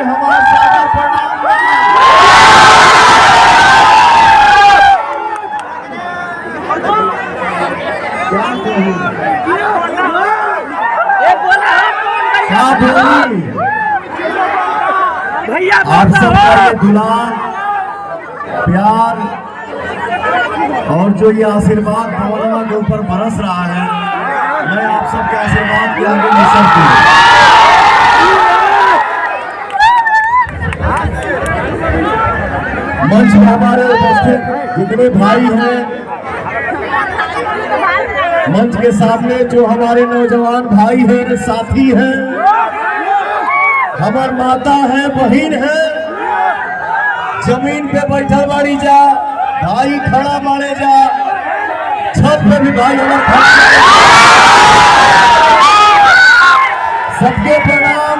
हमारा सादर प्रणाम। आप सबका ये दुलार प्यार और जो ये आशीर्वाद भगवान के ऊपर बरस रहा है, मैं आप सबके आशीर्वाद के आगे निःशर्त हूं। मंच में हमारे उपस्थित जितने भाई हैं, मंच के सामने जो हमारे नौजवान भाई हैं, साथी हैं, हमार माता है, बहन है, जमीन पे बैठल बाड़ी जा, भाई खड़ा बाड़े जा, छत पे भी भाई हमारे खड़ा, सबके प्रणाम।